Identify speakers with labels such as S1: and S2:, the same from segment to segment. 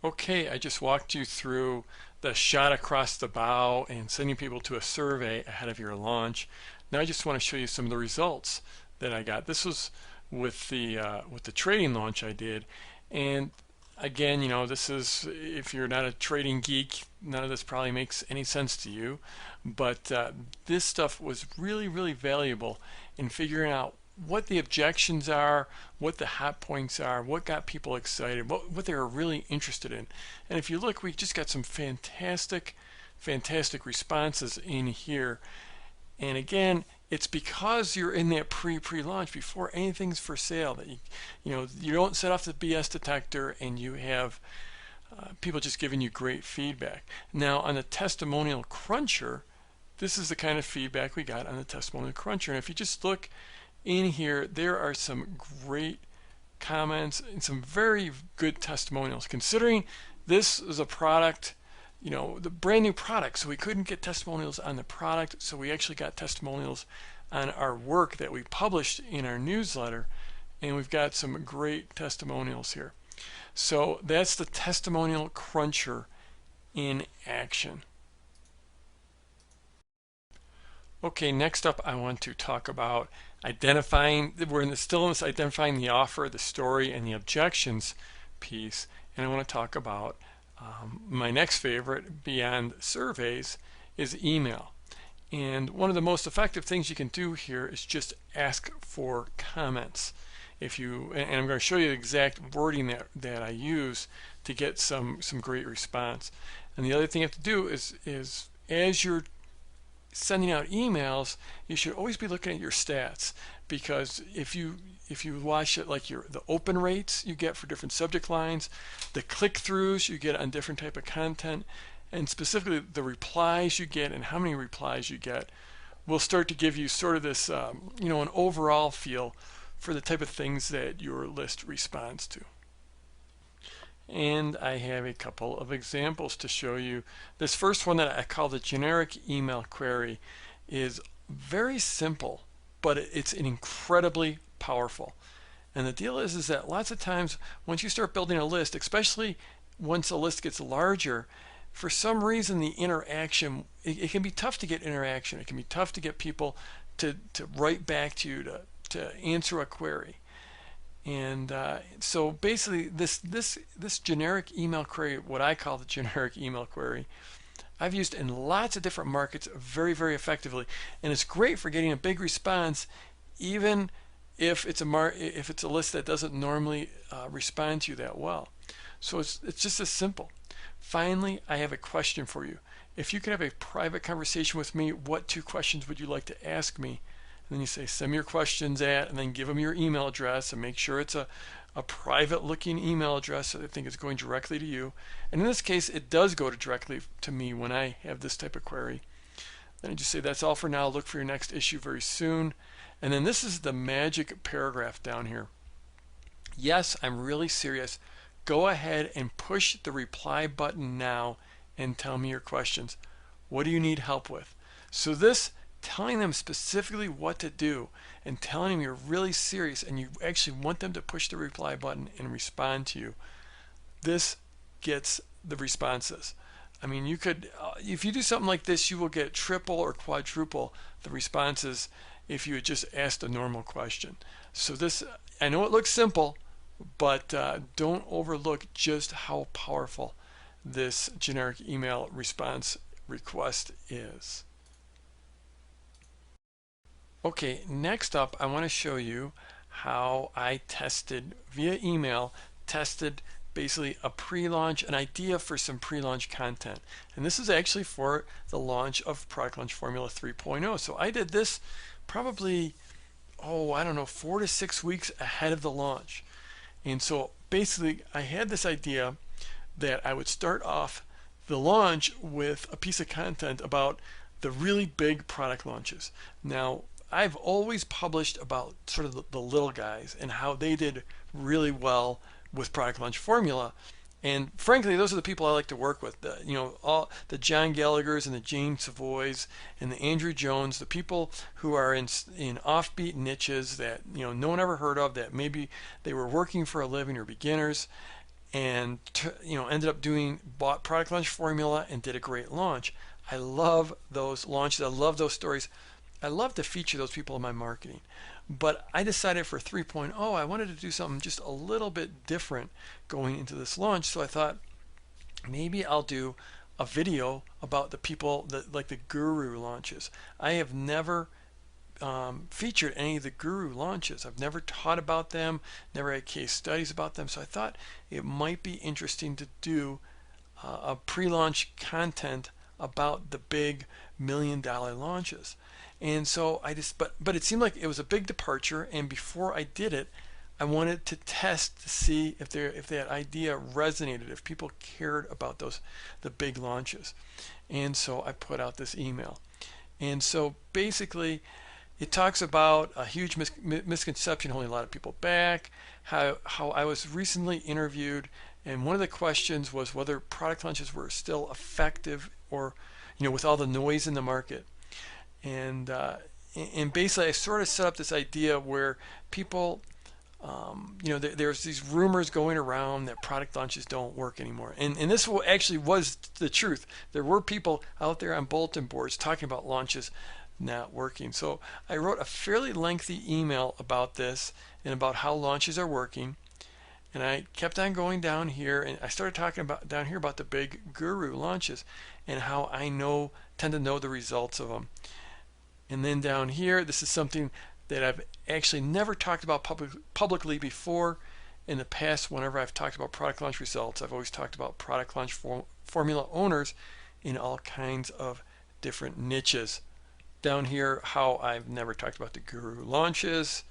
S1: Okay, I just walked you through the shot across the bow and sending people to a survey ahead of your launch. Now I just want to show you some of the results that I got. This was with the trading launch I did, and again, this is, if you're not a trading geek, none of this probably makes any sense to you, but this stuff was really valuable in figuring out what the objections are, what the hot points are, what got people excited, what they were really interested in. And if you look, we just got some fantastic responses in here. And again, it's because you're in that pre-launch before anything's for sale that you don't set off the BS detector, and you have people just giving you great feedback. Now on the testimonial cruncher, this is the kind of feedback we got on the testimonial cruncher. And if you just look in here, there are some great comments and some very good testimonials, considering this is a product, the brand new product, so we couldn't get testimonials on the product, so we actually got testimonials on our work that we published in our newsletter, and we've got some great testimonials here. So that's the testimonial cruncher in action. Okay, next up I want to talk about identifying, still in this identifying the offer, the story, and the objections piece, and I want to talk about my next favorite beyond surveys is email. And one of the most effective things you can do here is just ask for comments. And I'm going to show you the exact wording that I use to get some great response. And the other thing you have to do is as you're sending out emails, you should always be looking at your stats, because if you watch it, like the open rates you get for different subject lines, the click-throughs you get on different type of content, and specifically the replies you get and how many replies you get, will start to give you sort of this an overall feel for the type of things that your list responds to. And I have a couple of examples to show you. This first one that I call the generic email query is very simple, but it's incredibly powerful. And the deal is that lots of times once you start building a list, especially once a list gets larger, for some reason the interaction, it can be tough to get interaction. It can be tough to get people to write back to you to answer a query. And so basically this generic email query, what I call the generic email query, I've used in lots of different markets very effectively, and it's great for getting a big response, even if it's a list that doesn't normally respond to you that well. So it's just as simple. Finally, I have a question for you. If you could have a private conversation with me, what 2 questions would you like to ask me? And then you say, send me your questions at, and then give them your email address, and make sure it's a private looking email address so they think it's going directly to you. And in this case, it does go directly to me when I have this type of query. Then I just say, that's all for now. Look for your next issue very soon. And then this is the magic paragraph down here. Yes, I'm really serious. Go ahead and push the reply button now and tell me your questions. What do you need help with? So this, telling them specifically what to do and telling them you're really serious and you actually want them to push the reply button and respond to you, this gets the responses. I mean, you could, if you do something like this, you will get triple or quadruple the responses if you had just asked a normal question. So this, I know it looks simple, but don't overlook just how powerful this generic email response request is. Okay, next up I want to show you how I tested via email, tested basically a pre-launch, an idea for some pre-launch content. And this is actually for the launch of Product Launch Formula 3.0. So I did this probably, I don't know, 4 to 6 weeks ahead of the launch. And so basically I had this idea that I would start off the launch with a piece of content about the really big product launches. Now, I've always published about sort of the little guys and how they did really well with Product Launch Formula. And frankly, those are the people I like to work with. All the John Gallaghers and the James Savoys and the Andrew Jones, the people who are in offbeat niches that no one ever heard of, that maybe they were working for a living or beginners. and ended up bought product launch formula and did a great launch. I love those launches. I love those stories. I love to feature those people in my marketing. But I decided for 3.0, I wanted to do something just a little bit different going into this launch. So I thought maybe I'll do a video about the people that like the guru launches. I have never featured any of the guru launches. I've never taught about them, never had case studies about them. So I thought it might be interesting to do a pre-launch content about the big $1 million launches. And so I just, but it seemed like it was a big departure. And before I did it, I wanted to test to see if that idea resonated, if people cared about the big launches. And so I put out this email. And so basically, it talks about a huge misconception holding a lot of people back, how I was recently interviewed, and one of the questions was whether product launches were still effective or, with all the noise in the market. And basically I sort of set up this idea where people, there's these rumors going around that product launches don't work anymore. And this actually was the truth. There were people out there on bulletin boards talking about launches not working. So I wrote a fairly lengthy email about this and about how launches are working. And I kept on going down here, and I started talking about down here about the big guru launches and how I tend to know the results of them. And then down here, this is something that I've actually never talked about publicly before. In the past, whenever I've talked about product launch results, I've always talked about product launch formula owners in all kinds of different niches. Down here, how I've never talked about the guru launches.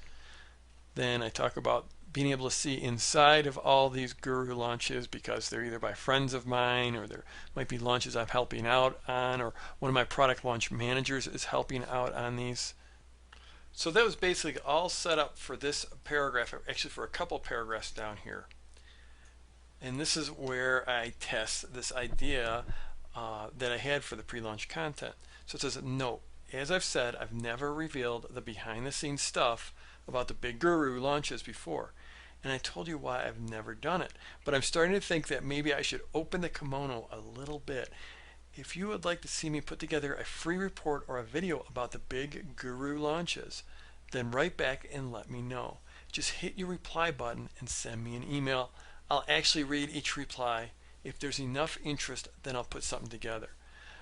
S1: Then I talk about being able to see inside of all these guru launches because they're either by friends of mine, or there might be launches I'm helping out on, or one of my product launch managers is helping out on these. So that was basically all set up for this paragraph, actually for a couple paragraphs down here. And this is where I test this idea that I had for the pre-launch content. So it says, note, as I've said, I've never revealed the behind-the-scenes stuff about the big guru launches before. And I told you why I've never done it. But I'm starting to think that maybe I should open the kimono a little bit. If you would like to see me put together a free report or a video about the big guru launches, then write back and let me know. Just hit your reply button and send me an email. I'll actually read each reply. If there's enough interest, then I'll put something together.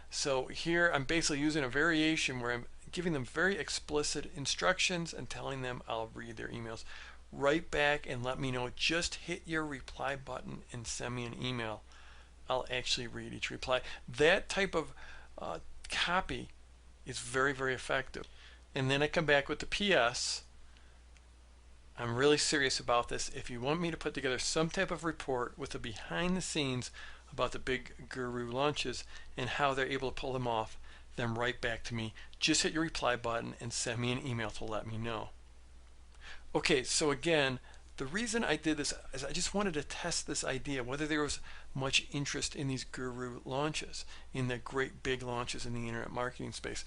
S1: So here I'm basically using a variation where I'm giving them very explicit instructions and telling them I'll read their emails. Write back and let me know. Just hit your reply button and send me an email. I'll actually read each reply. That type of copy is very, very effective. And then I come back with the PS. I'm really serious about this. If you want me to put together some type of report with the behind the scenes about the big guru launches and how they're able to pull them off, then write back to me. Just hit your reply button and send me an email to let me know. Okay, so again, the reason I did this is I just wanted to test this idea, whether there was much interest in these guru launches, in the great big launches in the internet marketing space.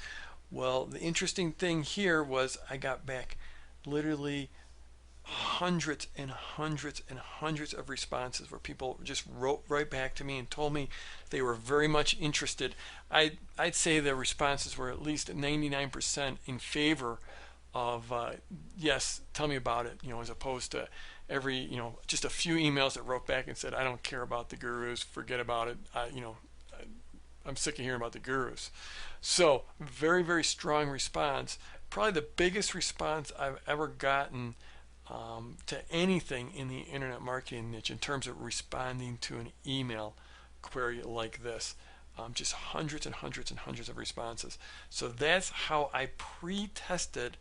S1: Well, the interesting thing here was I got back literally hundreds and hundreds and hundreds of responses where people just wrote right back to me and told me they were very much interested. I'd say the responses were at least 99% in favor of yes, tell me about it, as opposed to every, just a few emails that wrote back and said, I don't care about the gurus, forget about it, I'm sick of hearing about the gurus. So very, very strong response. Probably the biggest response I've ever gotten to anything in the internet marketing niche in terms of responding to an email query like this. Just hundreds and hundreds and hundreds of responses. So that's how I pre-tested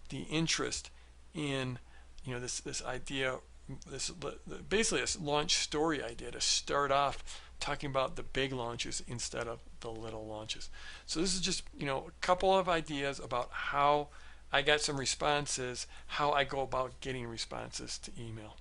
S1: the interest in this idea, basically this launch story idea to start off talking about the big launches instead of the little launches. So this is just a couple of ideas about how I got some responses, how I go about getting responses to email.